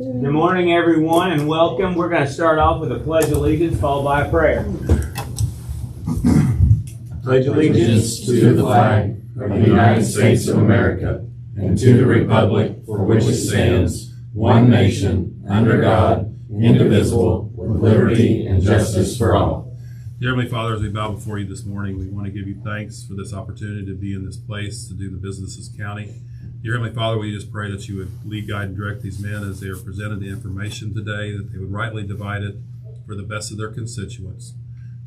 Good morning, everyone, and welcome. We're going to start off with a pledge of allegiance, followed by a prayer. Pledge allegiance to the flag of the United States of America and to the republic for which it stands, one nation, under God, indivisible, with liberty and justice for all. Dear Heavenly Father, as we bow before you this morning, we want to give you thanks for this opportunity to be in this place, to do the business of this county. Dear Heavenly Father, we just pray that you would lead, guide, and direct these men as they are presented the information today, that they would rightly divide it for the best of their constituents.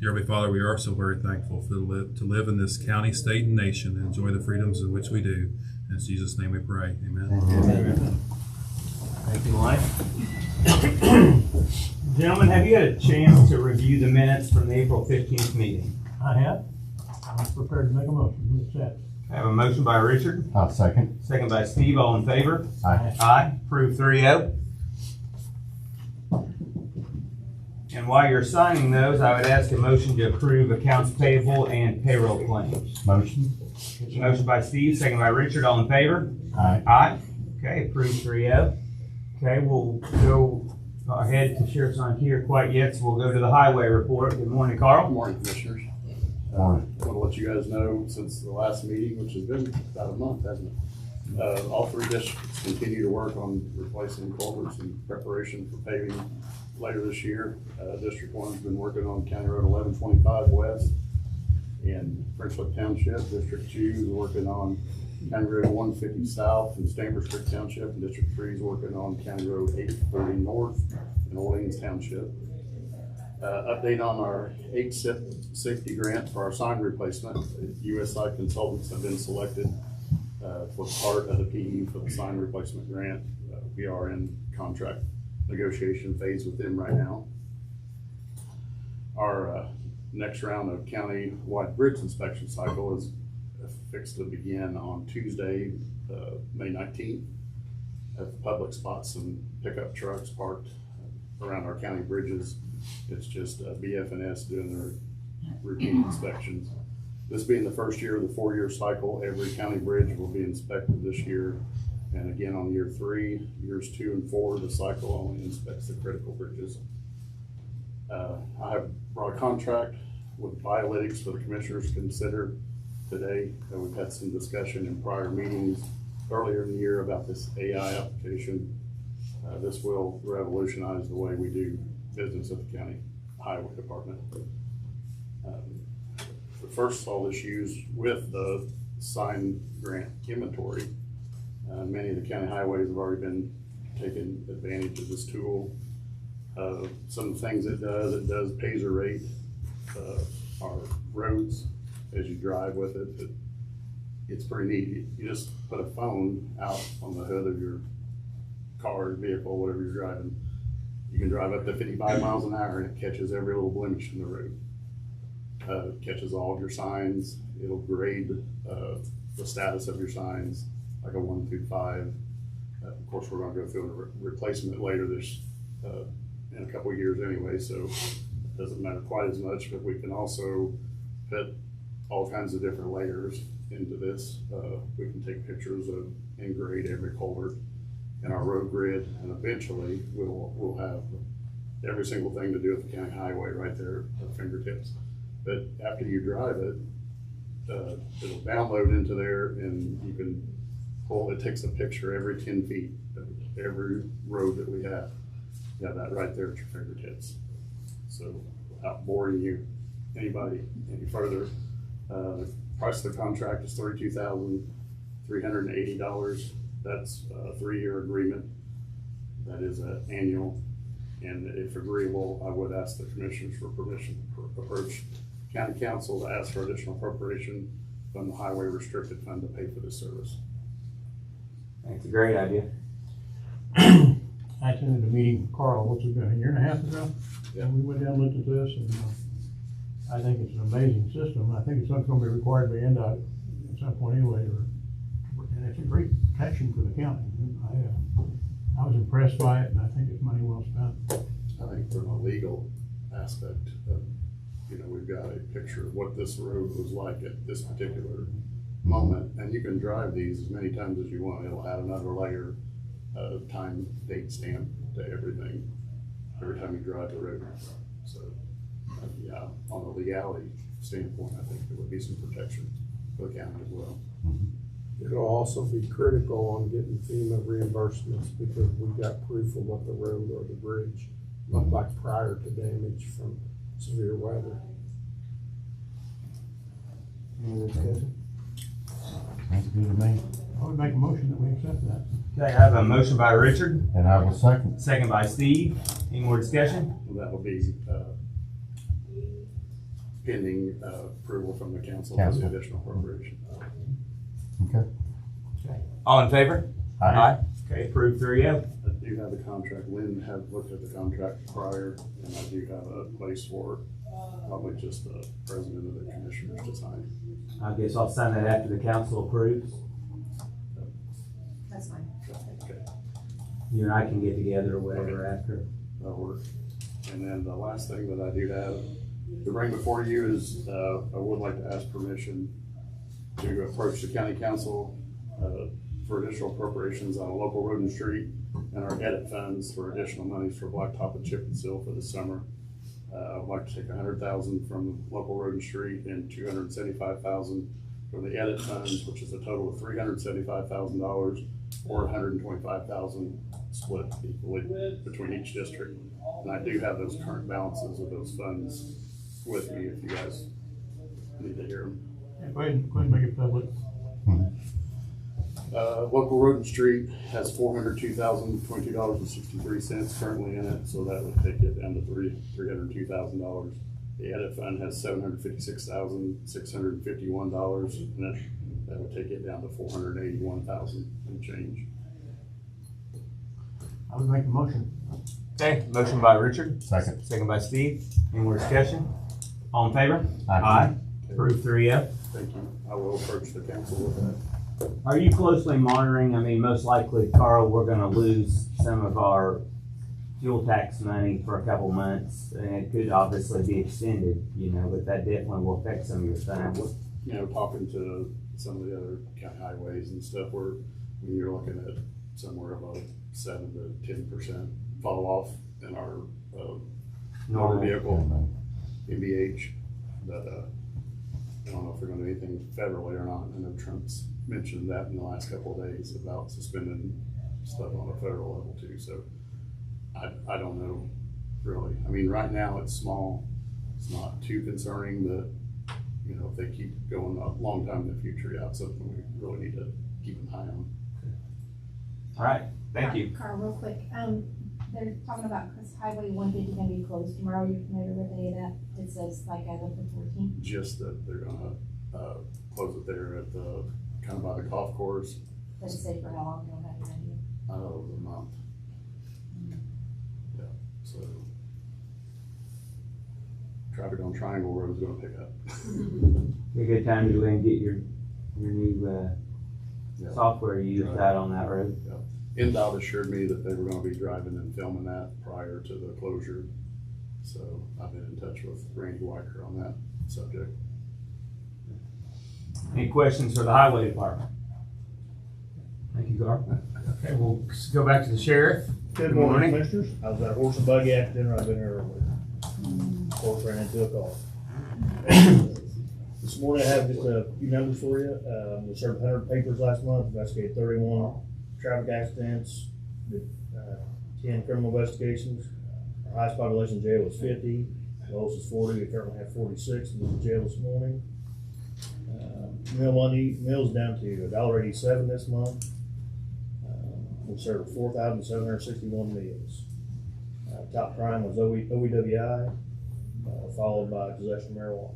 Dear Heavenly Father, we are so very thankful to live in this county, state, and nation and enjoy the freedoms in which we do. In Jesus' name we pray. Amen. Amen. Thank you, Mike. Gentlemen, have you had a chance to review the minutes from the April 15th meeting? I have. I'm prepared to make a motion to accept. I have a motion by Richard, I'll second. second by Steve. All in favor? Aye. Aye. Approved 3-0. And while you're signing those, I would ask a motion to approve accounts payable and payroll claims. Motion. Motion by Steve, second by Richard. All in favor? Aye. Aye. Okay, approved 3-0. Okay, we'll go ahead to Sheriff's not here quite yet, so we'll go to the highway report. Good morning, Carl. Good morning, Commissioners. I Morning. want to let you guys know, since the last meeting, which has been about a month, hasn't it? All three districts continue to work on replacing culverts in preparation for paving later this year. District 1's been working on County Road 1125 West in Frenchwood Township. District 2 is working on County Road 150 South in Chambers Creek Township. And District 3 is working on County Road 840 North in Orleans Township. Update on our 860 grant for our sign replacement. USI consultants have been selected for part of the PE for the sign replacement grant. We are in contract negotiation phase with them right now. Our next round of county-wide bridge inspection cycle is fixed to begin on Tuesday, May 19th. At the public spots and pickup trucks parked around our county bridges. It's just BF&S doing their routine inspections. This being the first year of the 4-year cycle, every county bridge will be inspected this year. And again, on year 3, years 2 and 4, the cycle only inspects the critical bridges. I have brought a contract with Biolytics for the commissioners to consider today. We've had some discussion in prior meetings earlier in the year about this AI application. This will revolutionize the way we do business at the county highway department. We first saw this used with the sign grant inventory. Many of the county highways have already been taking advantage of this tool. Some of the things it does Payzer rate our roads as you drive with it. It's pretty neat. You just put a phone out on the hood of your car, vehicle, whatever you're driving. You can drive up to 55 miles an hour and it catches every little blemish in the road. It catches all of your signs. It'll grade the status of your signs, like a 1 through 5. Of course, we're going to go through a replacement later this in a couple of years anyway, so it doesn't matter quite as much. But we can also fit all kinds of different layers into this. We can take pictures of and grade every culvert in our road grid, and eventually we'll have every single thing to do with the county highway right there at our fingertips. But after you drive it, it'll download into there, and you can pull. It takes a picture every 10 feet of every road that we have. You have that right there at your fingertips. So without boring you anybody any further, the price of the contract is $32,380. That's a 3-year agreement. That is annual. And if agreeable, I would ask the commissioners for permission to approach county council to ask for additional appropriation from the highway restricted fund to pay for this service. That's a great idea. I attended a meeting with Carl, what's it been, a year and a half ago? Yeah. And we went down and looked at this, and I think it's an amazing system. I think it's something going to be required by NDOT at some point anyway, and it's a great protection for the county. I was impressed by it, and I think it's money well spent. I think from a legal aspect, we've got a picture of what this road was like at this particular moment, and you can drive these as many times as you want. It'll add another layer of time date stamp to everything, every time you drive the road. So, yeah, on the legality standpoint, I think there would be some protection for the county as well. It'll also be critical on getting FEMA reimbursements because we got proof of what the road or the bridge looked like prior to damage from severe weather. Any other discussion? That's good to me. I would make a motion that we accept that. Okay, I have a motion by Richard, And I will second. second by Steve. Any more discussion? That will be, pending, approval from the council for Council. the additional appropriation. Okay. All in favor? Aye. Okay, approved 3-0. I do have the contract, Lynn had looked at the contract prior, and I do have a place for probably just the president of the commissioners to sign. I guess I'll sign that after the council approves. That's fine. Okay, You and I can get together or whatever after. that'll work. And then the last thing that I do have to bring before you is, I would like to ask permission to approach the county council, for additional appropriations on a local road and street and our edit funds for additional monies for blacktop and chip and seal for the summer. I would like to take $100,000 from local road and street and $275,000 from the edit funds, which is a total of $375,000 or $125,000 split equally between each district. And I do have those current balances of those funds with me if you guys need to hear them. Yeah, go ahead and make it public. Local road and street has $402,022.63 currently in it, so that would take it down to $302,000. The edit fund has $756,651 in it. That would take it down to $481,000 and change. I would make a motion. Okay, motion by Richard, Second. second by Steve. Any more discussion? All in favor? Aye. Approved 3-0. Thank you. I will approach the council with that. Are you closely monitoring? I mean, most likely, Carl, we're gonna lose some of our fuel tax money for a couple months, and it could obviously be extended, you know, but that definitely will affect some of your funds. You know, talking to some of the other county highways and stuff, you're looking at somewhere about 7 to 10% fall off in our, motor vehicle, MBH, but, I don't know if they're gonna do anything federally or not. I know Trump's mentioned that in the last couple of days about suspending stuff on a federal level too, so I don't know, really. I mean, right now it's small, it's not too concerning, but, you know, if they keep going a long time in the future, yeah, it's something we really need to keep an eye on. All right, thank you. Carl, real quick, they're talking about Highway 150 gonna be closed tomorrow. You familiar with any of that? It says like as of the 14th. Just that they're gonna, close it there at the, kind of by the golf course, Does it say for how long? Don't have an idea. a month. Yeah, so. Traffic on Triangle Road is gonna pick up. Be a good time to go and get your new, Yeah. software you used out on that road. NDOT assured me that they were gonna be driving and filming that prior to the closure. So I've been in touch with Randy Weicker on that subject. Any questions for the highway department? Thank you, Carl. Okay, we'll go back to the sheriff. Good morning, commissioners. I was at a horse and buggy accident, I've been here earlier. Horse ran into a car. This morning I have just a few numbers for you. We served 100 papers last month, investigated 31 traffic accidents, did 10 criminal investigations. Our highest population jail was 50, lowest is 40. We currently have 46 in the jail this morning. Meals down to $1.87 this month. We served 4,761 meals. Top crime was OEWI, followed by possession of marijuana.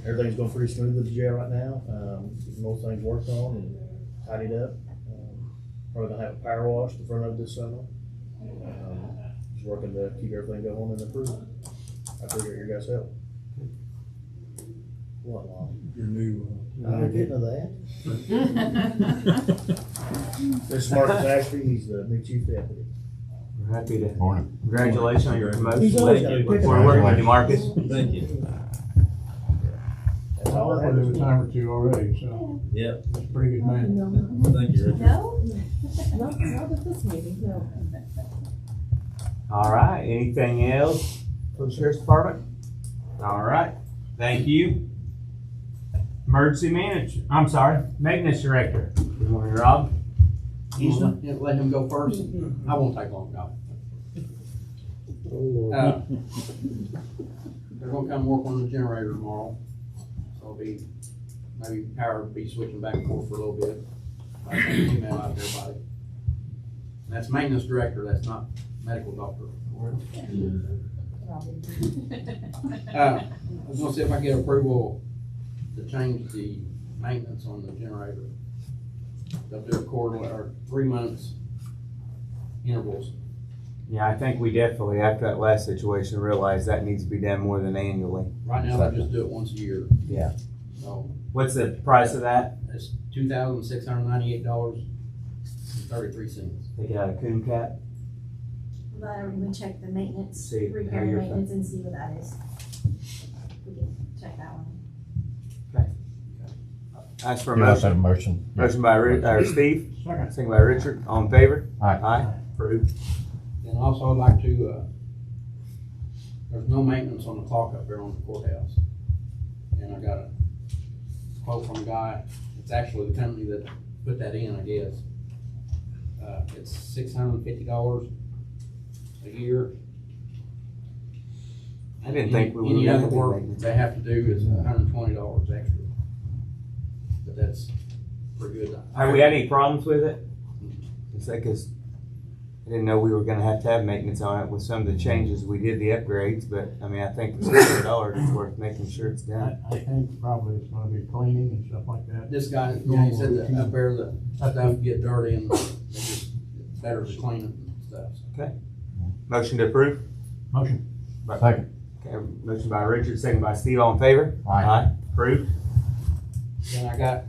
Everything's going pretty smooth at the jail right now. Getting most things worked on and tidied up. Probably gonna have a power wash in front of this summer. Just working to keep everything going and improving. I appreciate your guys' help. What, Lon? Your new, I didn't get into that. This is Marcus Ashby, he's the new chief deputy. We're happy to, Morning. congratulations on your promotion. He's always got a Look pick forward to working with you, Marcus. Thank you. That's I all I worked have with this him a time or two already, so Yep. he's a pretty good man. Thank you, Richard. No, not at this meeting, no. All right, anything else for the sheriff's department? All right, thank you. Emergency manager, I'm sorry, maintenance director. Good morning, Rob. Houston? Yeah, let him go first. I won't take long, no. Oh, Lord. They're gonna come work on the generator tomorrow. So it'll be, maybe power will be switching back and forth for a little bit. I sent an email out to everybody. And that's maintenance director, that's not medical doctor. I was gonna see if I get approval to change the maintenance on the generator. They'll do a quarterly or 3 months intervals. Yeah, I think we definitely, after that last situation, realized that needs to be done more than annually. Right now, they just do it once a year. Yeah. So What's the price of that? it's $2,698.33. Take it out of Coon Cap? We check the maintenance, See how repair you're maintenance and see what that is. We can check that one. Ask for a You also motion. have a motion. Motion by Steve, Second. second by Richard. All in favor? Aye. Aye. Approved. And also I'd like to, there's no maintenance on the clock up there on the courthouse. And I got a quote from a guy, it's actually the company that put that in, I guess. It's $650 a year. I didn't think we would Any have other to do work maintenance. they have to do is $120 extra. But that's pretty good. Have we had any problems with it? It's like, 'cause I didn't know we were gonna have to have maintenance on it with some of the changes. We did the upgrades, but I mean, I think for $600, it's worth making sure it's done. I think probably it's gonna be cleaning and stuff like that. This guy, yeah, he said that up there, the stuff get dirty and it's better to clean it and stuff. Motion to approve? Motion. Second. Okay, motion by Richard, second by Steve, all in favor? Aye. Approved. Then I got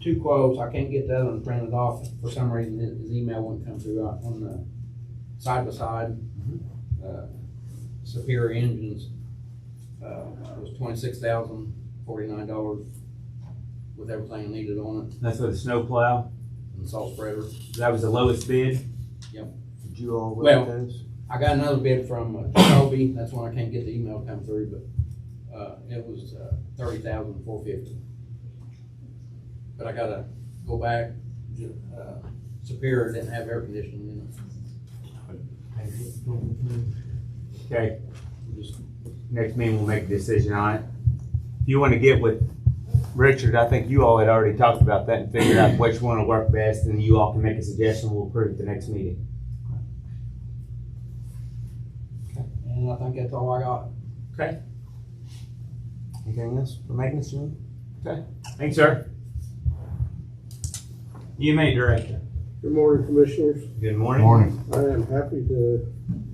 2 quotes, I can't get the other one printed off, for some reason his email wouldn't come through on the side by side. Superior Engines, was $26,049 with everything needed on it, That's with a snow plow. and salt spreader. That was the lowest bid? Yep. Did you all look Well, at those? I got another bid from Jacoby, that's one I can't get the email to come through, but, it was, $30,450. But I gotta go back, Superior didn't have air conditioning in Okay, it. Just, next meeting we'll make a decision on it. If you wanna get with Richard, I think you all had already talked about that and figured out which one will work best, and you all can make a suggestion, we'll approve at the next meeting. and I think that's all I got. Okay. Anything else for maintenance, Jim? Okay, thanks, sir. EMA Director. Good morning, Commissioners. Good morning. Morning. I am happy to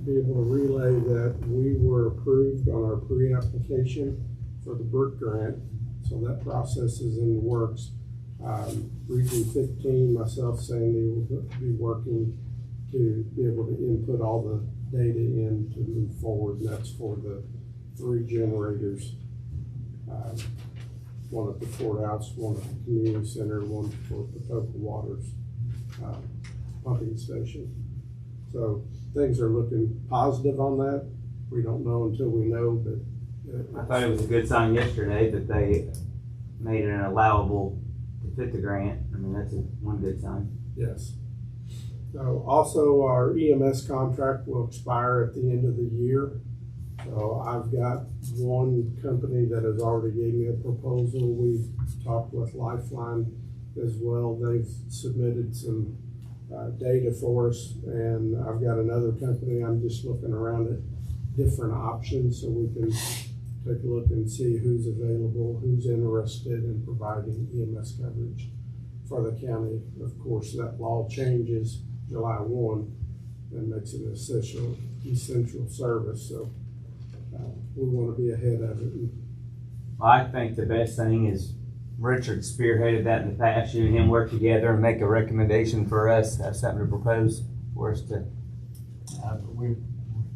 be able to relay that we were approved on our pre-application for the BRIC grant. So that process is in the works. Region 15, myself, Sandy, will be working to be able to input all the data in to move forward. And that's for the 3 generators. One at the courthouse, one at the community center, one for Patoka Waters pumping station. So things are looking positive on that. We don't know until we know, but I thought it was a good sign yesterday that they made it allowable to fit the grant. I mean, that's one good sign. yes. So also our EMS contract will expire at the end of the year. So I've got one company that has already gave me a proposal. We've talked with Lifeline as well. They've submitted some data for us, and I've got another company. I'm just looking around at different options so we can take a look and see who's available, who's interested in providing EMS coverage for the county. Of course, that law changes July 1 and makes it an essential service. So we want to be ahead of it. Well, I think the best thing is Richard spearheaded that in the past. You and him work together and make a recommendation for us, have something to propose for us to. We're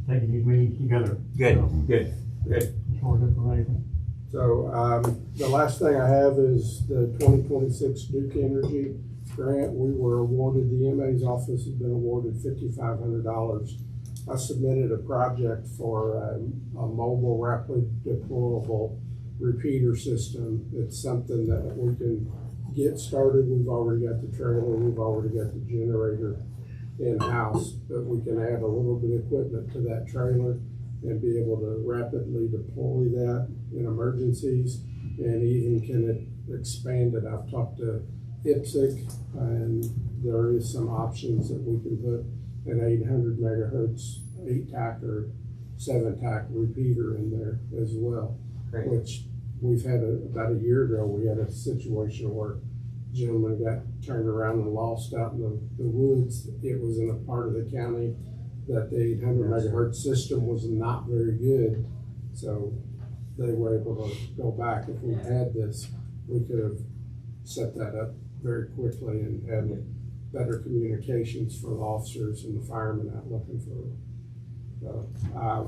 taking these meetings together. Good, So, good, good. as far as information. So the last thing I have is the 2026 Duke Energy grant. We were awarded, the MA's office has been awarded $5,500 I submitted a project for a mobile rapid deployable repeater system. It's something that we can get started. We've already got the trailer, we've already got the generator in-house, but we can add a little bit of equipment to that trailer and be able to rapidly deploy that in emergencies, and even can expand it. I've talked to IPSC, and there is some options that we can put an 800 megahertz 8-tack or 7-tack repeater in there as well. Great. Which we've had about a year ago, we had a situation where a gentleman got turned around and lost out in the woods. It was in a part of the county that the 800 megahertz system was not very good. So they were able to go back. If we had this, we could have set that up very quickly and had better communications for the officers and the firemen out looking for them. So,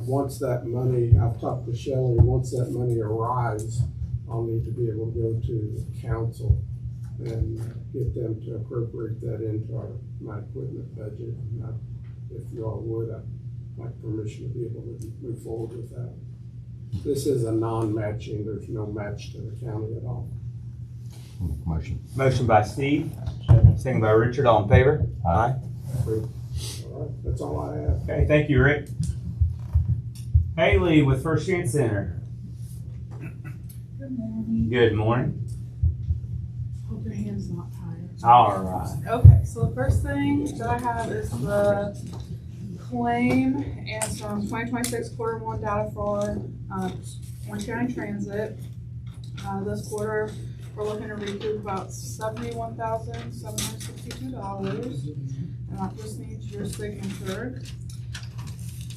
once that money, I've talked to Shelley, once that money arrives, I'll need to be able to go to council and get them to appropriate that into my equipment budget. And if you all would, I'd like permission to be able to move forward with that. This is a non-matching, there's no match to the county at all. Motion by Steve, second by Richard, all in favor? Aye. Approved. All right, that's all I have. Okay, thank you, Rick. Haley with First Chance Center. Good morning. Good morning. Hope your hand's not tired. All right. Okay, so the first thing that I have is the claim and some 2026 quarter one data for Orange County Transit. This quarter, we're looking to recoup about $71,762, and that just needs your signature.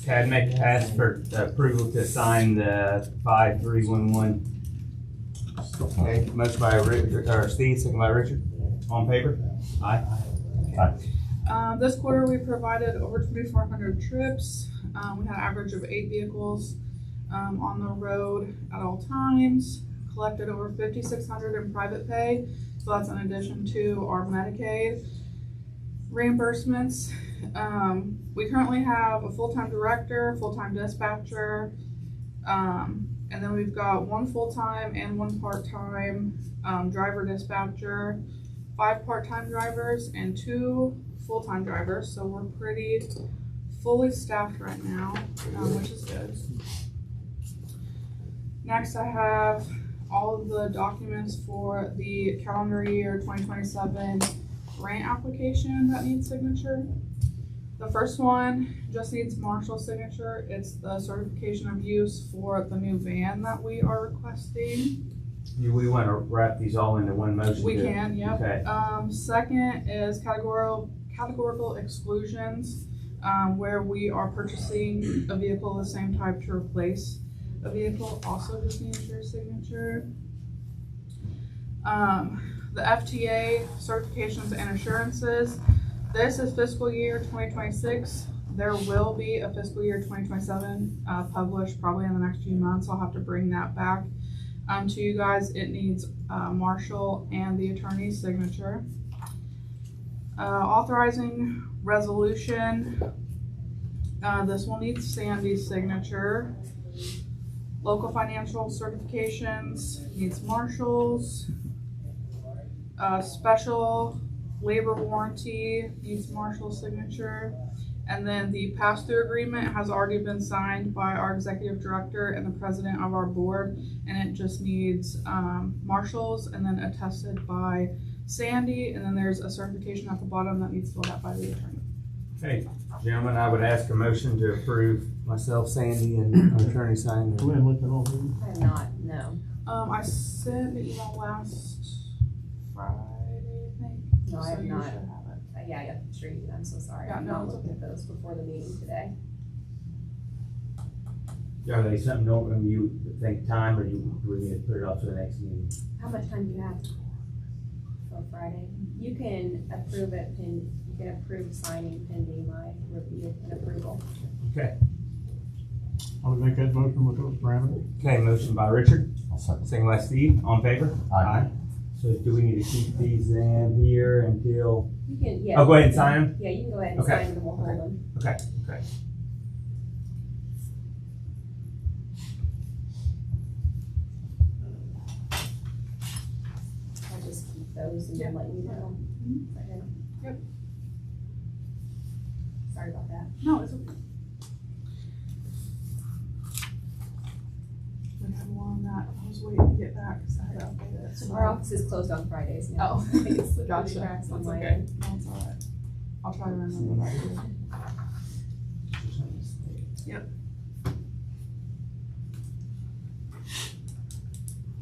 Okay, I'd ask for approval to sign the 5311. Okay, motion by Richard, or Steve, second by Richard. On paper? Aye. This quarter, we provided over 2,400 trips. We had an average of 8 vehicles on the road at all times. Collected over 5,600 in private pay, so that's in addition to our Medicaid reimbursements. We currently have a full-time director, full-time dispatcher, and then we've got 1 full-time and 1 part-time driver dispatcher, 5 part-time drivers, and 2 full-time drivers. So we're pretty fully staffed right now, which is good. Next, I have all of the documents for the calendar year 2027 grant application that needs signature. The first one just needs Marshall's signature. It's the certification of use for the new van that we are requesting. We want to wrap these all into one motion. We can, yep. Okay. Second is categorical exclusions, where we are purchasing a vehicle of the same type to replace a vehicle, also just needs your signature. The FTA certifications and assurances. This is fiscal year 2026. There will be a fiscal year 2027 published probably in the next few months. I'll have to bring that back to you guys. It needs Marshall and the attorney's signature. Authorizing resolution. This will need Sandy's signature. Local financial certifications needs Marshall's. Special labor warranty needs Marshall's signature. And then the pass-through agreement has already been signed by our executive director and the president of our board, and it just needs Marshall's and then attested by Sandy, and then there's a certification at the bottom that needs filled out by the attorney. Okay, gentlemen, I would ask a motion to approve myself, Sandy, and our attorney signing. Glenn looked it over. I have not, no. I sent the email last Friday, I think. No, I have you not. should have it. Yeah, I got the street, I'm so sorry. Yeah, I'm no, not it's looking at those before the meeting today. Are they something normal you think time, or do we need to put it off to the next meeting? How much time do you have for Friday? You can approve it, you can approve signing pending my review and approval. Okay. I'll make that motion with those parameters. Okay, motion by Richard, second by Steve, on favor? Aye. So do we need to keep these in here until? You can, yeah. Oh, go ahead and sign them? Yeah, you can go ahead and Okay. sign them, we'll hold them. Okay. closed and then let you know. Is that good? Yep. Sorry about that. No, it's okay. We had one that I was waiting to get back because I had to update it. So Our office is closed on Fridays now. Oh. I think it's slipped through Gotcha. the cracks on That's my okay. end. That's all right. I'll try to remember that too.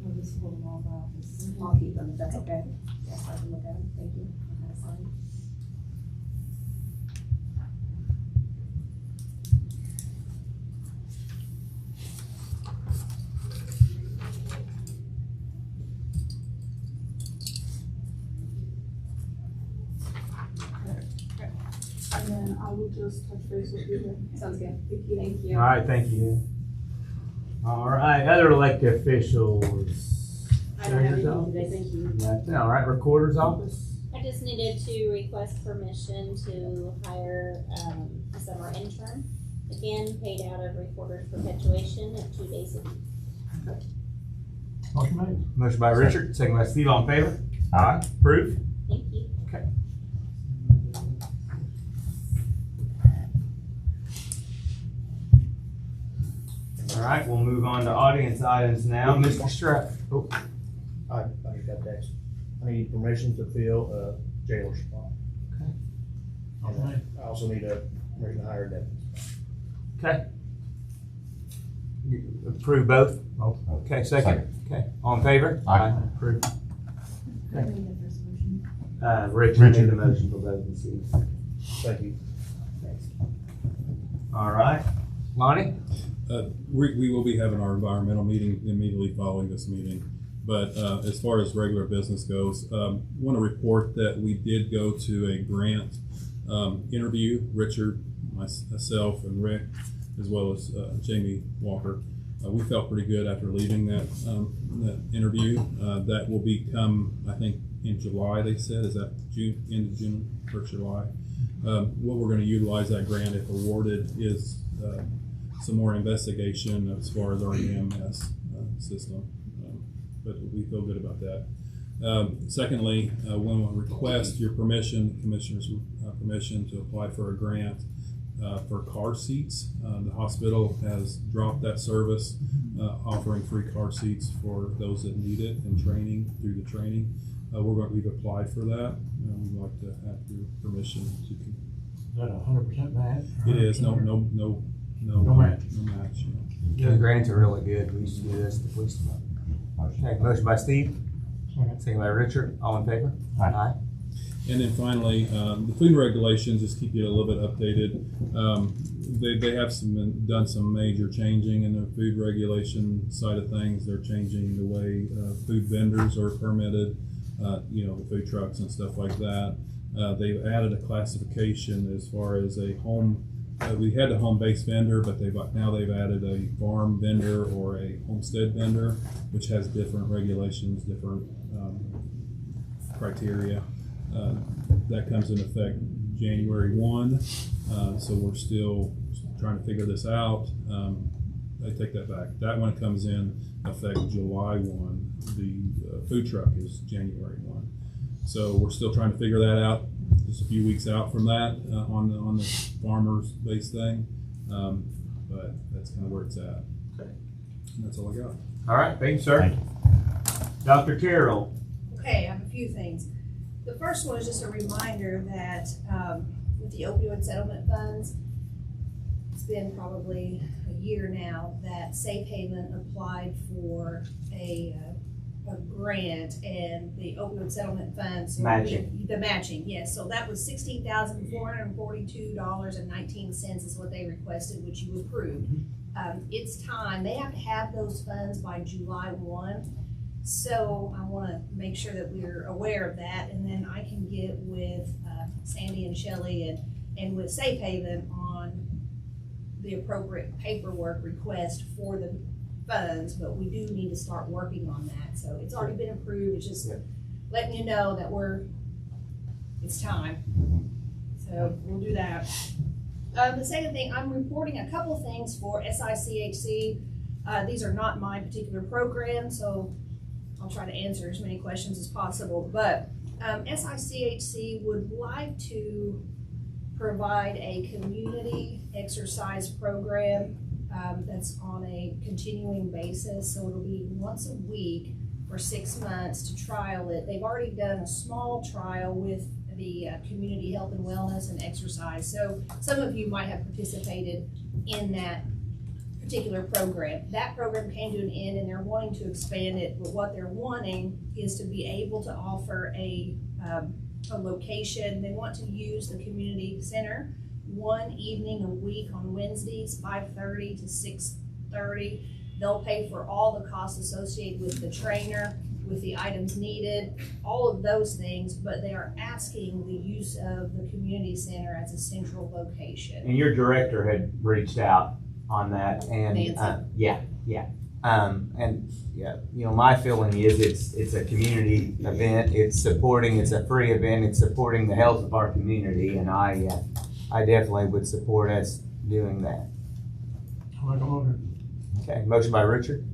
We'll just hold them all in the office. I'll keep them, if that's okay. Yes, I can look at them. Thank you. I have a sign. And then I will just touch base with you then. Sounds good. Thank you. Thank All you. right, thank you. All right, other elected officials. I don't have anything today, thank you. Nothing. All right, recorder's office. I just needed to request permission to hire, a summer intern. Again, paid out of recorder's perpetuation at 2 days a week. Motion made. Motion by Richard, second by Steve, all in favor? Aye. Approved. Thank you. All right, we'll move on to audience items now. Mr. Struck. Oh, I just got text. I need permission to fill a jailer spot. Motion made. I also need a permission to hire a deputy. okay. You approve both? Both. Okay, second. Okay, all in favor? Aye. Approved. I need the first motion. Richard made the motion for both and Steve. Thank you. All right. Lonnie? We will be having our environmental meeting immediately following this meeting. But as far as regular business goes, want to report that we did go to a grant interview. Richard, myself, and Rick, as well as Jamie Walker. We felt pretty good after leaving that interview. That will become, I think, in July, they said. Is that June, end of June, 1st July? What we're going to utilize that grant, if awarded, is some more investigation as far as our EMS system. But we feel good about that. Secondly, we want to request your permission, Commissioner's permission to apply for a grant for car seats. The hospital has dropped that service, offering free car seats for those that need it and training, through the training. We've applied for that. We'd like to have your permission to. Is that 100% match? It is, no match. No match. Yeah, the grants are really good. We used to do this at the police department. Okay, motion by Steve, second by Richard, all in favor? Aye. And then finally, the food regulations, just keep you a little bit updated. They have done some major changing in the food regulation side of things. They're changing the way food vendors are permitted, the food trucks and stuff like that. They've added a classification as far as a home. We had a home-based vendor, but they've added a farm vendor or a homestead vendor, which has different regulations, different criteria. That comes in effect January 1, so we're still trying to figure this out. I take that back. That one comes in effect July 1. The food truck is January 1. So we're still trying to figure that out. Just a few weeks out from that on the farmers based thing, but that's kind of where it's at. Okay. And that's all I got. All right, thank you, sir. Dr. Terrell. Okay, I have a few things. The first one is just a reminder that with the opioid settlement funds, it's been probably a year now that Safe Haven applied for a grant, and the opioid settlement funds. Matching. The matching, yes. So that was $16,442.19 is what they requested, which you approved. It's time. They have to have those funds by July 1. So I want to make sure that we're aware of that, and then I can get with Sandy and Shelley and with Safe Haven on the appropriate paperwork request for the funds, but we do need to start working on that. So it's already been approved. It's just letting you know that it's time. So we'll do that. The second thing, I'm reporting a couple things for SICHC. These are not my particular program, so I'll try to answer as many questions as possible. But SICHC would like to provide a community exercise program that's on a continuing basis. So it'll be once a week for 6 months to trial it. They've already done a small trial with the community health and wellness and exercise. So some of you might have participated in that particular program. That program came to an end and they're wanting to expand it, but what they're wanting is to be able to offer a location. They want to use the community center one evening a week on Wednesdays, 5:30 to 6:30. They'll pay for all the costs associated with the trainer, with the items needed, all of those things, but they are asking the use of the community center as a central location. And your director had reached out on that, and Nancy. and you know, my feeling is it's a community event. It's a free event. It's supporting the health of our community, and I definitely would support us doing that. I'll make a motion. Okay, motion by Richard,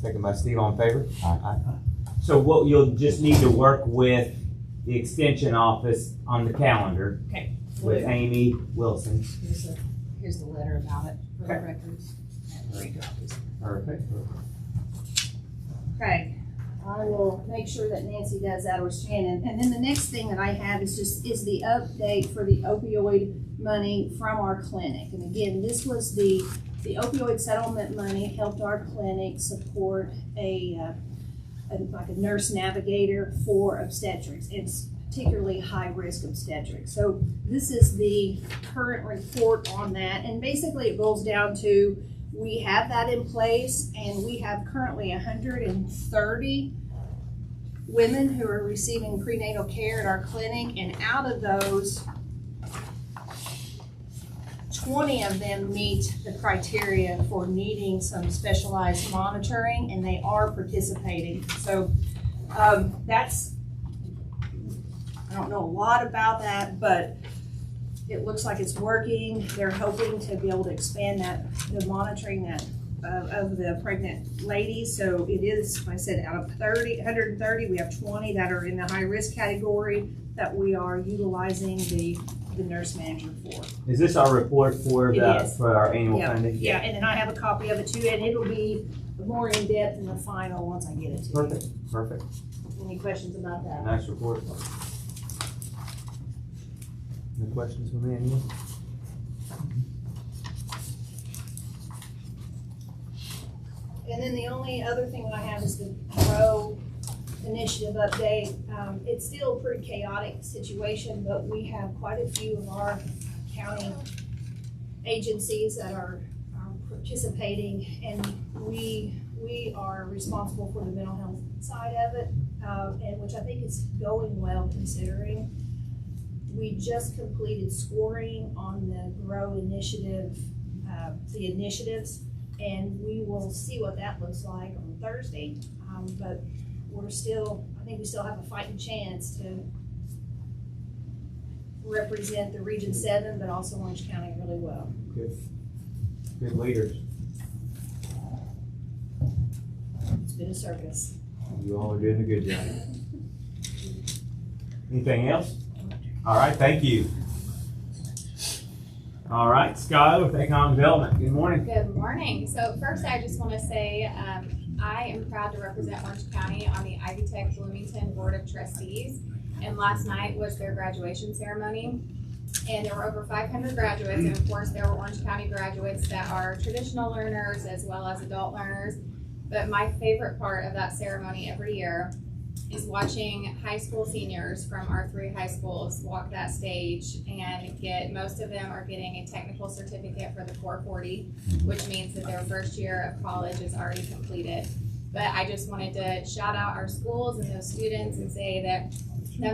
second by Steve. All in favor? Aye. So what you'll just need to work with the extension office on the calendar. Okay. With Amy Wilson. Here's the letter about it for the Okay. records. Perfect. Okay, I will make sure that Nancy does that or Shannon. And then the next thing that I have is the update for the opioid money from our clinic. And again, this was the opioid settlement money helped our clinic support like a nurse navigator for obstetrics. It's particularly high risk obstetrics. So this is the current report on that. And basically it boils down to, we have that in place and we have currently 130 women who are receiving prenatal care at our clinic, and out of those, 20 of them meet the criteria for needing some specialized monitoring, and they are participating. So that's, I don't know a lot about that, but it looks like it's working. They're hoping to be able to expand the monitoring of the pregnant ladies. So it is, like I said, out of 130, we have 20 that are in the high risk category that we are utilizing the nurse manager for. Is this our report for our annual Yeah, funding? yeah, and then I have a copy of it too, and it'll be more in depth in the final once I get it to you. Perfect. Any questions about that? Nice report. Any questions from anyone? And then the only other thing that I have is the GROW initiative update. It's still a pretty chaotic situation, but we have quite a few of our county agencies that are participating, and we are responsible for the mental health side of it, and which I think is going well considering. We just completed scoring on the GROW initiative, the initiatives, and we will see what that looks like on Thursday. But I think we still have a fighting chance to represent the Region 7, but also Orange County really well. Good leaders. It's been a circus. You all are doing a good job. Anything else? All right, thank you. All right, Skylar with Economic Development. Good morning. Good morning. So first, I just want to say I am proud to represent Orange County on the Ivy Tech Bloomington Board of Trustees. And last night was their graduation ceremony. And there were over 500 graduates. And of course, there were Orange County graduates that are traditional learners as well as adult learners. But my favorite part of that ceremony every year is watching high school seniors from our 3 high schools walk that stage and most of them are getting a technical certificate for the 440, which means that their first year of college is already completed. But I just wanted to shout out our schools and those students and say that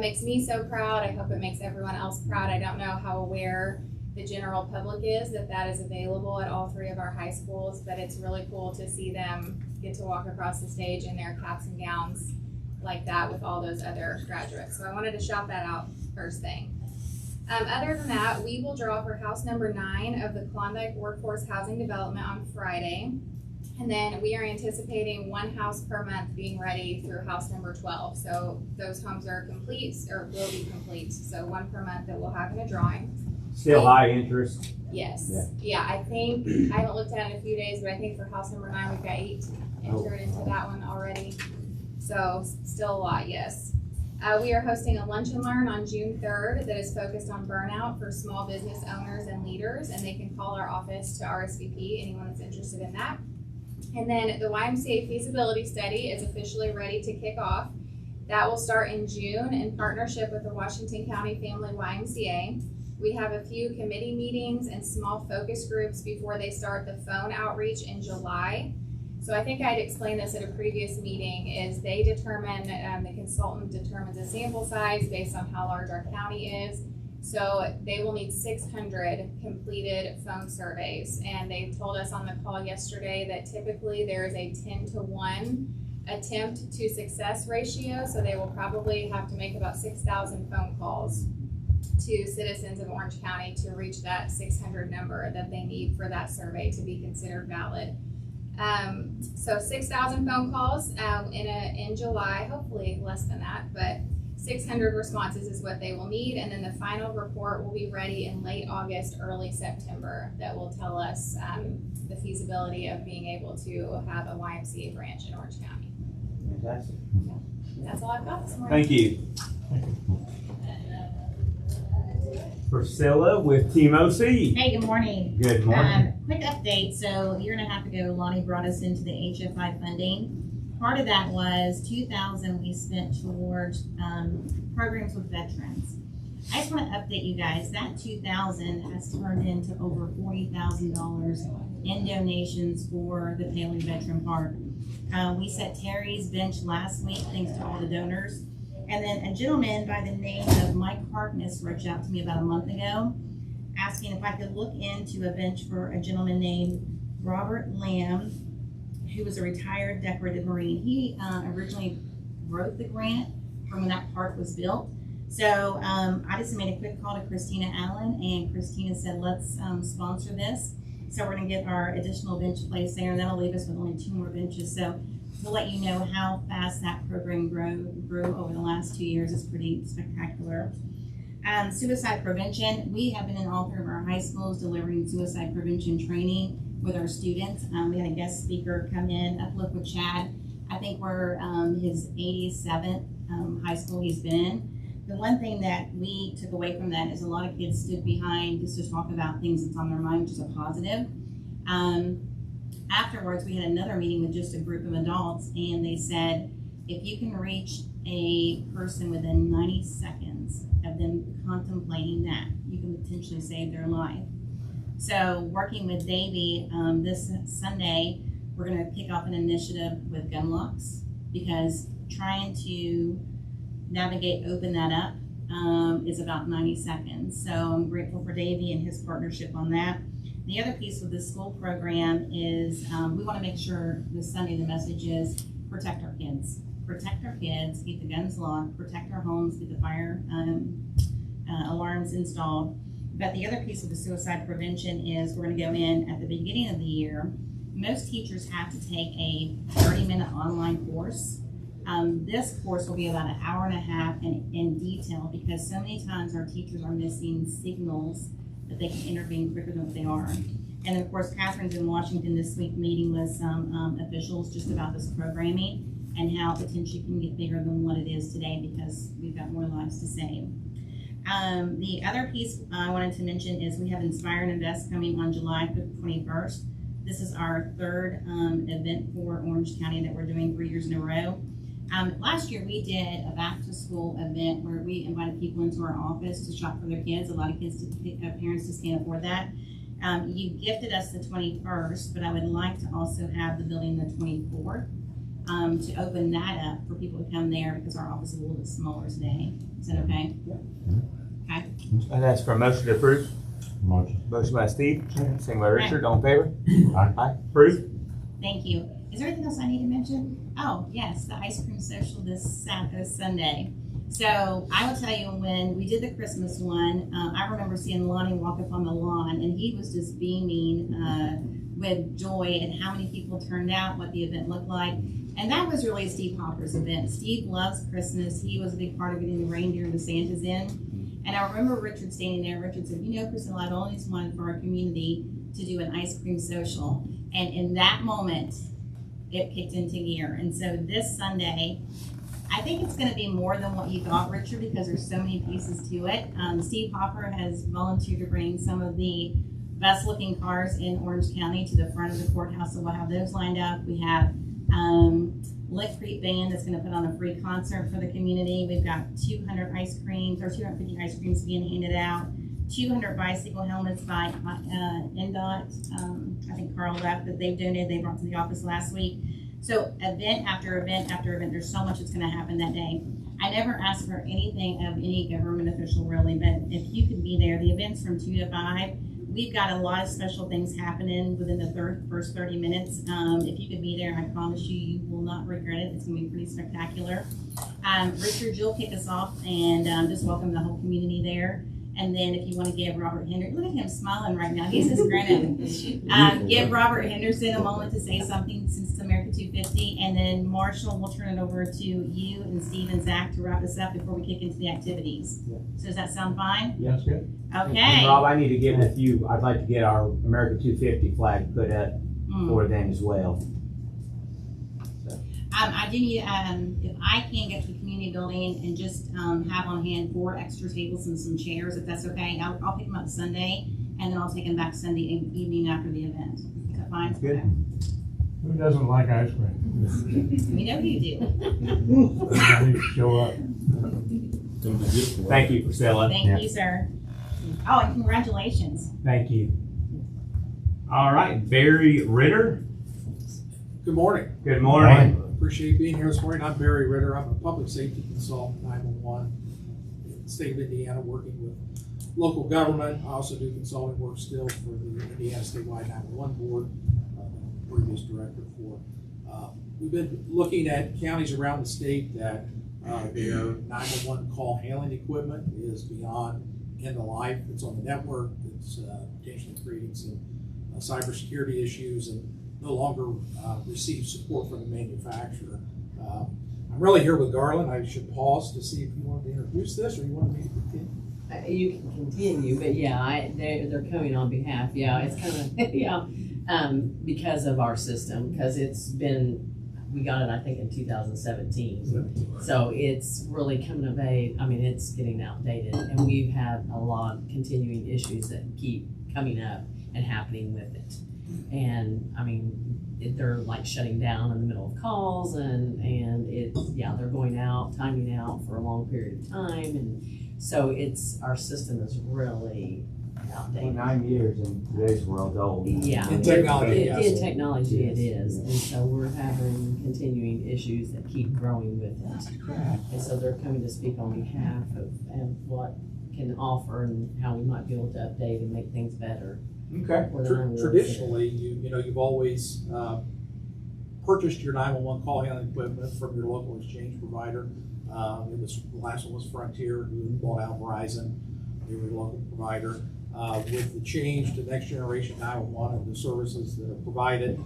makes me so proud. I hope it makes everyone else proud. I don't know how aware the general public is that is available at all 3 of our high schools, but it's really cool to see them get to walk across the stage in their caps and gowns like that with all those other graduates. So I wanted to shout that out first thing. Other than that, we will draw for house number 9 of the Klondike Workforce Housing Development on Friday. And then we are anticipating one house per month being ready through house number 12. So those homes are complete, or will be complete. So one per month that we'll have in a drawing. Still high interest. Yes. Yeah. Yeah, I think, I haven't looked at it in a few days, but I think for house number 9, we've got 8 entered into that one already. So still a lot, yes. We are hosting a lunch and learn on June 3rd that is focused on burnout for small business owners and leaders, and they can call our office to RSVP, anyone that's interested in that. And then the YMCA feasibility study is officially ready to kick off. That will start in June in partnership with the Washington County Family YMCA. We have a few committee meetings and small focus groups before they start the phone outreach in July. So I think I'd explained this at a previous meeting, is they determine, the consultant determines a sample size based on how large our county is. So they will need 600 completed phone surveys. And they told us on the call yesterday that typically there is a 10-to-1 attempt to success ratio. So they will probably have to make about 6,000 phone calls to citizens of Orange County to reach that 600 number that they need for that survey to be considered valid. So 6,000 phone calls in July, hopefully less than that, but 600 responses is what they will need, and then the final report will be ready in late August, early September, that will tell us the feasibility of being able to have a YMCA branch in Orange County. Fantastic. That's all I've got this morning. Thank you. Priscilla with Team OC. Hey, good morning. Good morning. Quick update. So a year and a half ago, Lonnie brought us into the HFI funding. Part of that was $2,000 we spent towards programs with veterans. I just want to update you guys. That $2,000 has turned into over $40,000 in donations for the Paley Veteran Park. We set Terry's bench last week, thanks to all the donors. And then a gentleman by the name of Mike Harkness reached out to me about a month ago, asking if I could look into a bench for a gentleman named Robert Lamb, who was a retired decorated Marine. He originally wrote the grant from when that park was built. So I just made a quick call to Christina Allen, and Christina said, let's sponsor this. So we're gonna get our additional bench placed there, and that'll leave us with only 2 more benches. So to let you know how fast that program grew over the last 2 years is pretty spectacular. Suicide prevention, we have been in all 3 of our high schools delivering suicide prevention training with our students. We had a guest speaker come in, Uplift with Chad. I think we're his 87th high school he's been in. The one thing that we took away from that is a lot of kids stood behind just to talk about things that's on their mind, which is a positive. Afterwards, we had another meeting with just a group of adults, and they said, if you can reach a person within 90 seconds of them contemplating that, you can potentially save their life. So working with Davey, this Sunday, we're gonna kick off an initiative with gun locks, because trying to navigate, open that up is about 90 seconds. So I'm grateful for Davey and his partnership on that. The other piece with the school program is we want to make sure this Sunday the message is protect our kids. Protect our kids, keep the guns locked, protect our homes, keep the fire alarms installed. But the other piece of the suicide prevention is we're going to go in at the beginning of the year. Most teachers have to take a 30-minute online course. This course will be about an hour and a half in detail, because so many times our teachers are missing signals that they can intervene quicker than what they are. And of course, Catherine's in Washington this week meeting with some officials just about this programming and how potentially can get bigger than what it is today, because we've got more lives to save. The other piece I wanted to mention is we have Inspire and Invest coming on July 21st. This is our 3rd event for Orange County that we're doing 3 years in a row. Last year we did a back to school event where we invited people into our office to shop for their kids. A lot of kids, parents just can't afford that. You gifted us the 21st, but I would like to also have the building the 24th to open that up for people to come there, because our office is a little bit smaller today. Is that okay? Yeah. Okay. And that's for a motion to approve. Motion. Motion by Steve, second by Richard. All in favor? Aye. Approved. Thank you. Is there anything else I need to mention? Oh, yes, the ice cream social this Sunday. So I will tell you, when we did the Christmas one, I remember seeing Lonnie walk up on the lawn, and he was just beaming with joy at how many people turned out, what the event looked like. And that was really Steve Hopper's event. Steve loves Christmas. He was a big part of getting the reindeer and the Santas in. And I remember Richard standing there. Richard said, you know, Priscilla, I've always wanted for our community to do an ice cream social. And in that moment, it kicked into gear. And so this Sunday, I think it's going to be more than what you thought, Richard, because there's so many pieces to it. Steve Hopper has volunteered to bring some of the best looking cars in Orange County to the front of the courthouse, so we'll have those lined up. We have Lick Creek Band that's going to put on a free concert for the community. We've got 200 ice creams, or 250 ice creams being handed out. 200 bicycle helmets by NDOT. I think Carl left that they've donated. They brought to the office last week. So event after event after event, there's so much that's going to happen that day. I never asked for anything of any government official really, but if you could be there, the event's from 2 to 5. We've got a lot of special things happening within the first 30 minutes. If you could be there, I promise you, you will not regret it. It's going to be pretty spectacular. Richard, you'll kick us off and just welcome the whole community there. And then if you want to give Robert Henderson, look at him smiling right now. He's just grinning. Give Robert Henderson a moment to say something since it's America 250. And then Marshall, we'll turn it over to you and Steve and Zach to wrap this up before we kick into the activities. Yeah. So does that sound fine? Yeah, that's good. Okay. And Rob, I need to get with you. I'd like to get our America 250 flag put up for them as well. I do need, if I can get to the community building and just have on hand 4 extra tables and some chairs, if that's okay. I'll pick them up Sunday, and then I'll take them back Sunday evening after the event. Is that fine? Good. Who doesn't like ice cream? We know you do. I need to show up. Thank you, Priscilla. Thank you, sir. Oh, and congratulations. Thank you. All right, Barry Ritter. Good morning. Good morning. Appreciate being here this morning. I'm Barry Ritter. I'm a public safety consultant, 911, in the state of Indiana, working with local government. I also do consulting work still for the Indiana Statewide 911 Board, previous director for. We've been looking at counties around the state that their 911 call handling equipment is beyond end of life. It's on the network. It's potentially creating some cybersecurity issues and no longer receive support from the manufacturer. I'm really here with Garland. I should pause to see if you wanted to introduce this or you want me to continue. You can continue, but yeah, they're coming on behalf. Yeah, it's kind of because of our system, because we got it I think in 2017, so it's really coming of age. I mean, it's getting outdated, and we've had a lot of continuing issues that keep coming up and happening with it. And I mean, they're like shutting down in the middle of calls, and they're going out, timing out for a long period of time, and so our system is really outdated. 9 years in today's world old. Yeah, in technology, in technology it is, and so we're having continuing issues that keep growing with it. And so they're coming to speak on behalf of what can offer and how we might be able to update and make things better. Okay. Traditionally, you've always purchased your 911 call handling equipment from your local exchange provider. The last one was Frontier, who bought out Verizon. They were the local provider. With the change to next generation 911 and the services that are provided,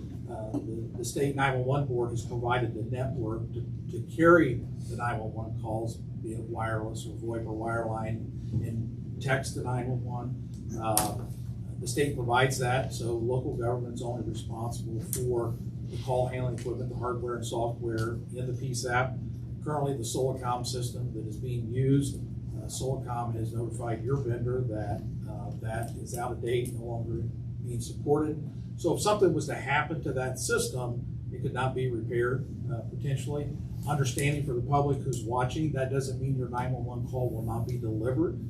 the state 911 board has provided the network to carry the 911 calls, be it wireless or VoIP or wireline, and text to 911. The state provides that, so local government's only responsible for the call handling equipment, the hardware and software in the PSAP. Currently, the Solacom system that is being used, Solacom has notified your vendor that that is out of date, no longer being supported. So if something was to happen to that system, it could not be repaired, potentially. Understanding for the public who's watching, that doesn't mean your 911 call will not be delivered.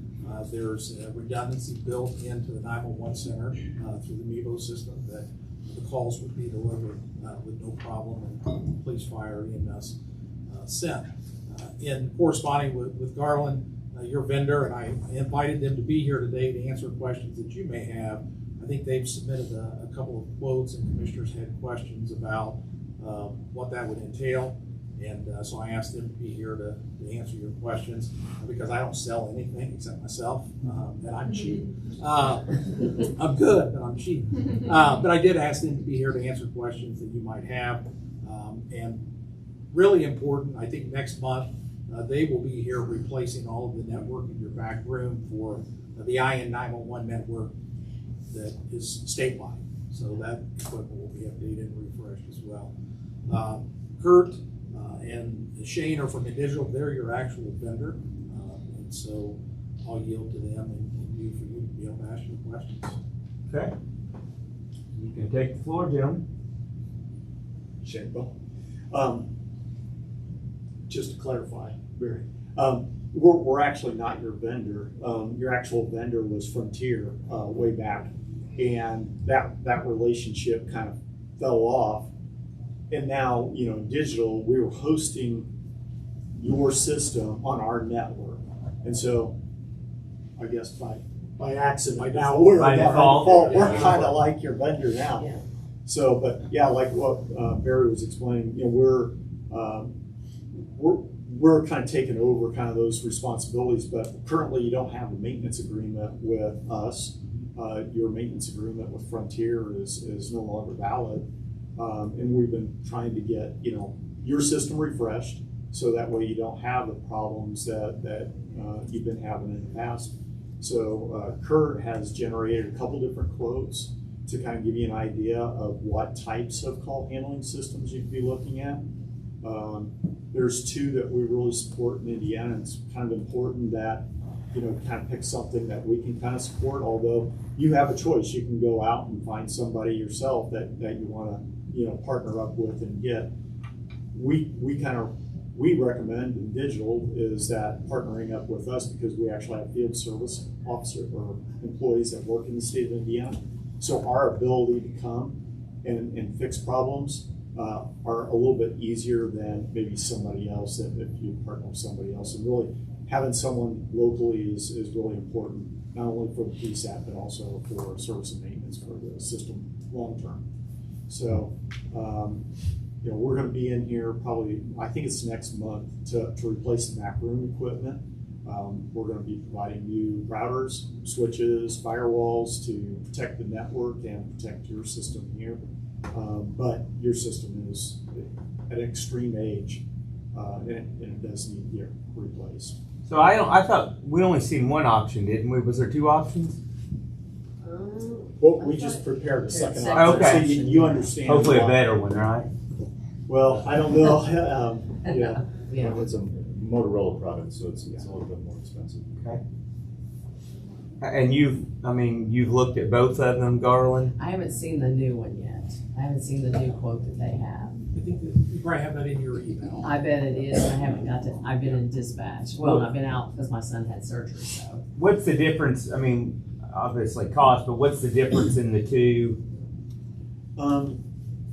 There's a redundancy built into the 911 center through the MEVO system that the calls would be delivered with no problem, and police, fire, EMS sent. In corresponding with Garland, your vendor, and I invited them to be here today to answer questions that you may have. I think they've submitted a couple of quotes, and commissioners had questions about what that would entail. And so I asked him to be here to answer your questions, because I don't sell anything except myself, and I'm cheap. I'm good, but I'm cheap. But I did ask him to be here to answer questions that you might have. And really important, I think next month, they will be here replacing all of the network in your back room for the IN 911 network that is statewide. So that equipment will be updated and refreshed as well. Kurt and Shane are from InDigital. They're your actual vendor. And so I'll yield to them and you for you to be able to ask your questions. Okay. You can take the floor, gentlemen. Shane, just to clarify, Barry, we're actually not your vendor. Your actual vendor was Frontier way back, and that relationship kind of fell off. And now, digital, we were hosting your system on our network, and so I guess by accident now we're by default we're kind of like your vendor now. Yeah. So, but yeah, like what Barry was explaining, we're kind of taking over kind of those responsibilities, but currently you don't have a maintenance agreement with us. Your maintenance agreement with Frontier is no longer valid. And we've been trying to get, your system refreshed so that way you don't have the problems that you've been having in the past. So Kurt has generated a couple different quotes to kind of give you an idea of what types of call handling systems you'd be looking at. There's two that we really support in Indiana, and it's kind of important that, kind of pick something that we can kind of support, although you have a choice. You can go out and find somebody yourself that you want to, partner up with and get. We recommend in digital is that partnering up with us, because we actually have field service officer or employees that work in the state of Indiana. So our ability to come and fix problems are a little bit easier than maybe somebody else if you partner with somebody else. And really having someone locally is really important, not only for the PSAP, but also for service and maintenance for the system long term. So, we're going to be in here probably, I think it's next month, to replace the backroom equipment. We're going to be providing new routers, switches, firewalls to protect the network and protect your system here. But your system is at an extreme age, and it does need to get replaced. So I thought we only seen one option, didn't we? Was there two options? Well, we just prepared a second option, okay. so you understand. Hopefully a better one, right? Well, I don't know. Yeah. It's a Motorola product, so it's a little bit more expensive. Okay. And you've looked at both of them, Garland? I haven't seen the new one yet. I haven't seen the new quote that they have. I think that you probably have that in your email. I bet it is. I haven't got to. I've been in dispatch. Well, I've been out because my son had surgery. So. What's the difference? Obviously cost, but what's the difference in the two?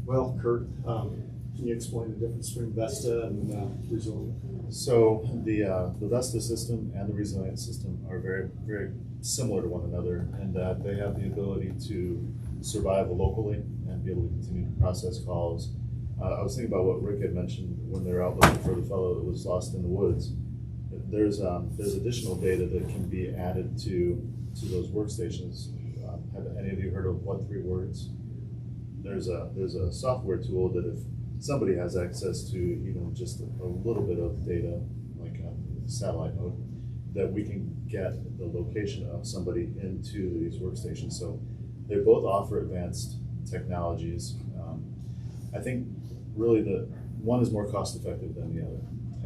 Well, Kurt, can you explain the difference between Vesta and Resilient? So the Vesta system and the Resilient system are very, very similar to one another in that they have the ability to survive locally and be able to continue to process calls. I was thinking about what Rick had mentioned when they were out looking for the fellow that was lost in the woods. There's additional data that can be added to those workstations. Have any of you heard of What3Words? There's a software tool that if somebody has access to even just a little bit of data, like a satellite mode, that we can get the location of somebody into these workstations. So they both offer advanced technologies. I think really the one is more cost effective than the other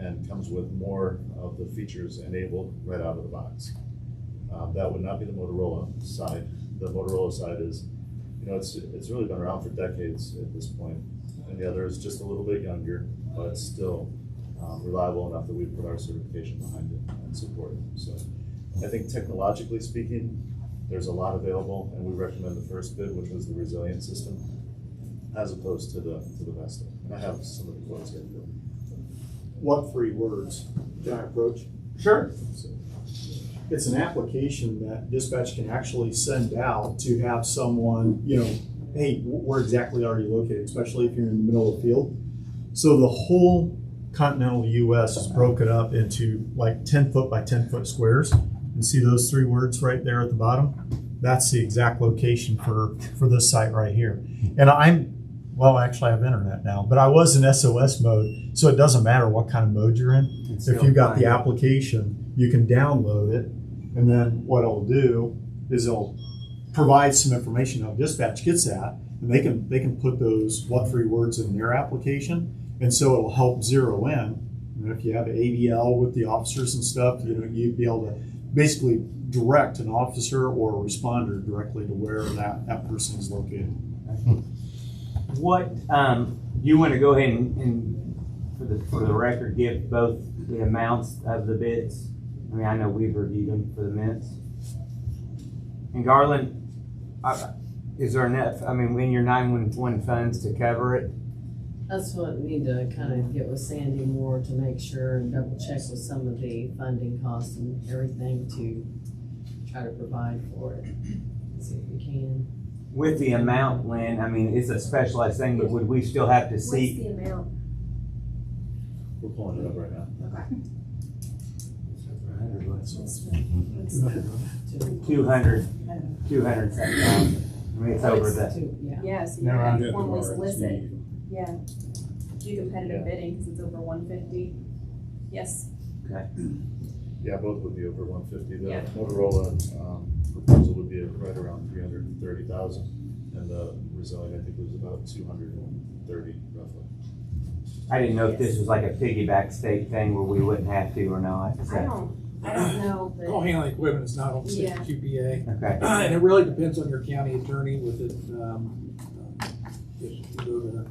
and comes with more of the features enabled right out of the box. That would not be the Motorola side. The Motorola side is, it's really been around for decades at this point. And the other is just a little bit younger, but still reliable enough that we put our certification behind it and support it. So I think technologically speaking, there's a lot available, and we recommend the first bid, which was the Resilient system, as opposed to the Vesta. And I have some of the quotes here. What3Words? Can I approach? Sure. So, it's an application that dispatch can actually send out to have someone, hey, where exactly are you located, especially if you're in the middle of the field. So the whole continental US is broken up into like 10 foot by 10 foot squares. And see those 3 words right there at the bottom? That's the exact location for this site right here. And actually I have internet now, but I was in SOS mode, so it doesn't matter what kind of mode you're in. If you've got the application, you can download it, and then what it'll do is it'll provide some information how dispatch gets that, and they can put those what 3 words in their application, and so it'll help zero in. And if you have AVL with the officers and stuff, you'd be able to basically direct an officer or a responder directly to where that person is located. What, you want to go ahead and for the record, give both the amounts of the bids? I mean, I know we've reviewed them for the minutes. And Garland, is there enough, I mean, in your 911 funds to cover it? That's what we need to kind of get with Sandy more to make sure and double check with some of the funding costs and everything to try to provide for it. See if we can. With the amount, Lynn, I mean, it's a specialized thing, but would we still have to seek? What's the amount? We're pulling it up right now. Okay. 207,000. I mean, it's over that. Yeah, so you Never have mind. to formally solicit. Yeah. Do competitive bidding because it's over 150. Yes. Okay. Yeah, both would be over 150. The Yeah. Motorola proposal would be right around 330,000, and the Resilient I think was about 230 roughly. I didn't know if this was like a piggyback state thing where we wouldn't have to or not. I don't know. But Call handling equipment is not on the state Yeah. QPA. Okay. And it really depends on your county attorney with it, if you go to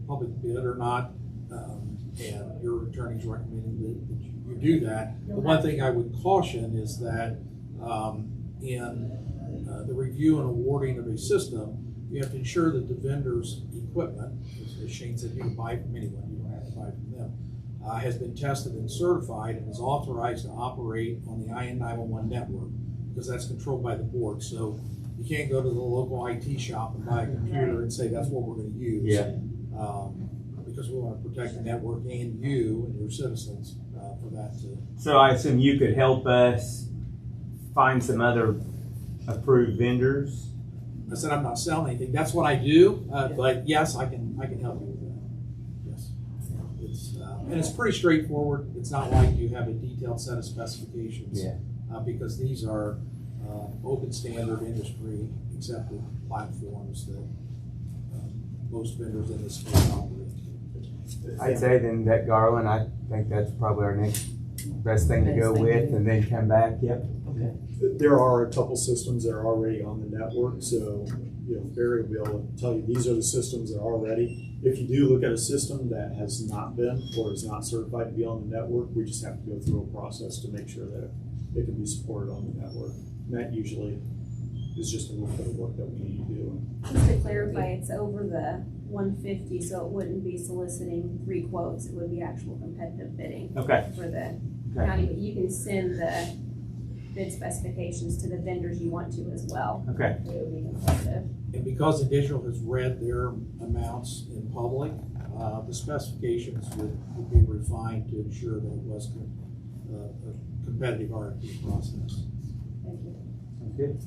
public bid or not, and your attorney's recommending that you do that. The one thing I would caution is that, in the review and awarding of a system, you have to ensure that the vendor's equipment, as Shane said, you can buy from anyone, you don't have to buy from them, has been tested and certified and is authorized to operate on the IN911 network, because that's controlled by the board. So you can't go to the local IT shop and buy a computer and say that's what we're going to use. Yeah. Because we want to protect the network and you and your citizens for that to. So I assume you could help us find some other approved vendors? I said I'm not selling anything. That's what I do, but yes, I can help you with that. Yes, it's and it's pretty straightforward. It's not like you have a detailed set of specifications. Yeah. Because these are open standard industry accepted platforms that most vendors in this space operate. I'd say then that Garland, I think that's probably our next best thing to go with, and then come back. Yep. Okay. There are a couple systems that are already on the network, so Barry will be able to tell you these are the systems that are already. If you do look at a system that has not been or is not certified to be on the network, we just have to go through a process to make sure that it can be supported on the network. And that usually is just a little bit of work that we need to do. just to clarify, it's over the 150, so it wouldn't be soliciting 3 quotes. It would be actual competitive bidding. Okay. For the Okay. county, but you can send the bid specifications to the vendors you want to as well. Okay. It would be competitive. And because the digital has read their amounts in public, the specifications would be refined to ensure that it was a competitive RFP process. Thank you. Sounds good.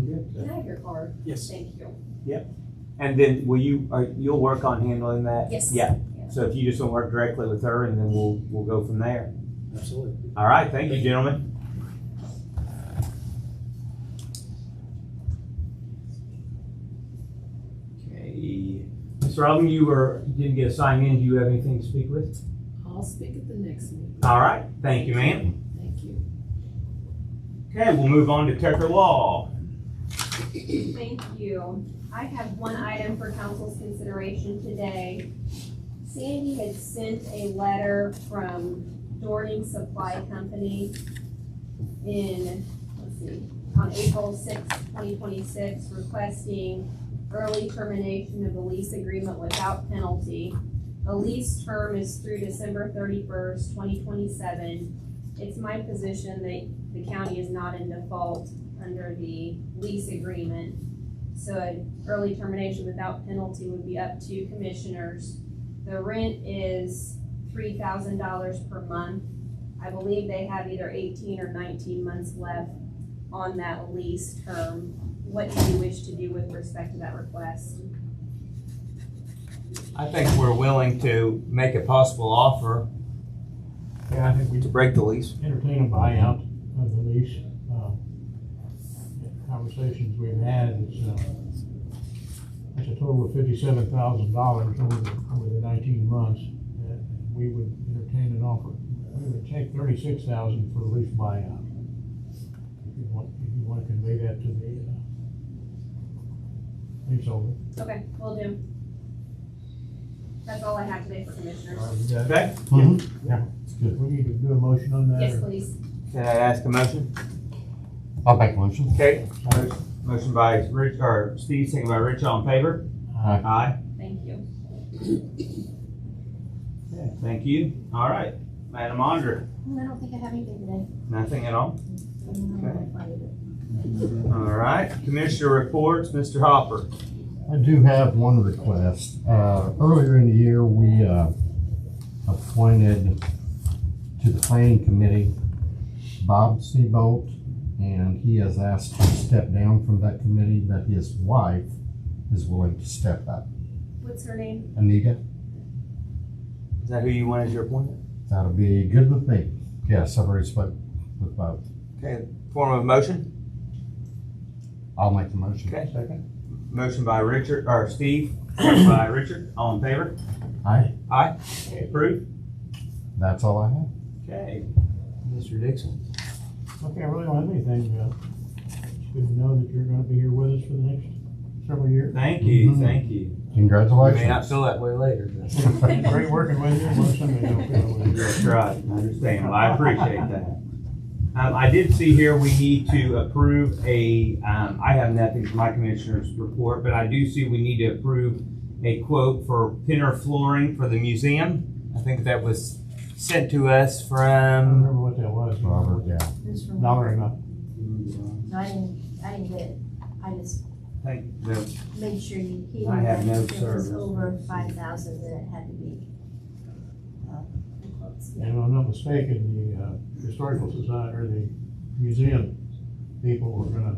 Good. Can I have your card? Yes. Thank you. Yep. And then will you'll work on handling that? Yes. Yeah. Yeah. So if you just want to work directly with her, and then we'll go from there. Absolutely. All right. Thank you, gentlemen. Okay. Mr. Robin, you didn't get assigned in. Do you have anything to speak with? I'll speak at the next meeting. All right. Thank you, ma'am. Thank you. Okay, we'll move on to Tucker Law. Thank you. I have one item for council's consideration today. Sandy had sent a letter from Dorning Supply Company on April 6, 2026, requesting early termination of the lease agreement without penalty. The lease term is through December 31st, 2027. It's my position that the county is not in default under the lease agreement. So an early termination without penalty would be up to commissioners. The rent is $3,000 per month. I believe they have either 18 or 19 months left on that lease term. What do you wish to do with respect to that request? I think we're willing to make a possible offer Yeah, I think we to break the lease. entertain a buyout of the lease. Conversations we've had, it's a total of $57,000 over the 19 months. We would entertain an offer. We would take $36,000 for the lease buyout. If you want to convey that to the leaseholder. Okay, will do. That's all I have today for commissioners. Okay? Yeah, it's good. We need to do a motion on that. Yes, or- please. Can I ask a motion? I'll make a motion. Okay. Motion by Rich, or Steve, second by Rich, all in favor? Aye. Aye. Thank you. Okay, thank you. All right, Madam Auditor, I don't think I have anything today. nothing at all? All right, Commissioner reports, Mr. Hopper. I do have one request. Earlier in the year, we appointed to the planning committee Bob Seabolt, and he has asked to step down from that committee, but his wife is willing to step up. What's her name? Anita, Is that who you want as your appointment? that'll be good with me. Yes, I've already spoke with Bob. Okay, form of motion? I'll make the motion. Okay, second. Motion by Richard, or Steve, second by Richard, all in favor? Aye. Aye. Okay, approved. That's all I have. Okay, Mr. Dixon. Okay, I really don't have anything. It's good to know that you're gonna be here with us for the next several years. Thank you, Mhm. thank you. Congratulations. You may not feel that way later. but- Great working with you. Most of them don't feel with you. That's right, I understand. Well, I appreciate that. I did see here we need to approve I have nothing for my commissioner's report, but I do see we need to approve a quote for Pinner flooring for the museum. I think that was sent to us I don't from, remember what that was. Robert, yeah. This from- Dollar enough. No, I didn't get it. I just I think the, made sure he knew I have that no if it service. was over 5,000, then it had to be, close. And if I'm not mistaken, the Historical Society, or the museum people were gonna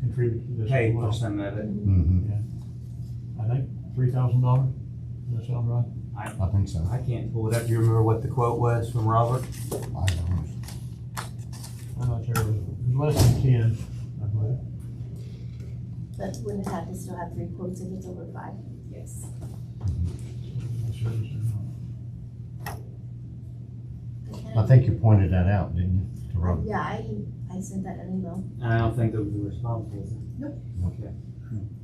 contribute to this pay as for well. some of it. Mm-hmm. I think $3,000. Does that sound right? I think so. I can't pull it up. Do you remember what the quote was from Robert? I don't. I'm not sure. It was less than 10, I believe. But wouldn't have to still have 3 quotes if it's over 5. Yes. I think you pointed that out, didn't you, to Robert? Yeah, I sent that an email. I don't think there was a response, was it? Nope. Okay.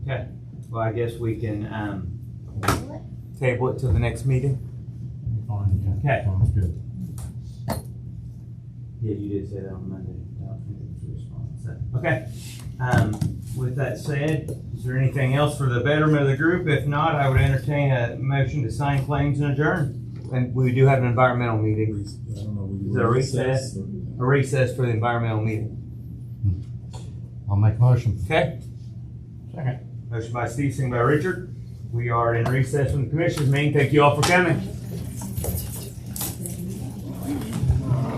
Okay, well, I guess we can, Table it? table it till the next meeting. Fine, yeah. Okay. Sounds good. Yeah, you did say that on Monday. I don't think there was a response. So, okay. With that said, is there anything else for the betterment of the group? If not, I would entertain a motion to sign claims and adjourn. And we do have an environmental meeting. Is there a recess? A recess for the environmental meeting. I'll make a motion. Okay? Second. Motion by Steve, second by Richard. We are in recess from the commissioners meeting. Thank you all for coming.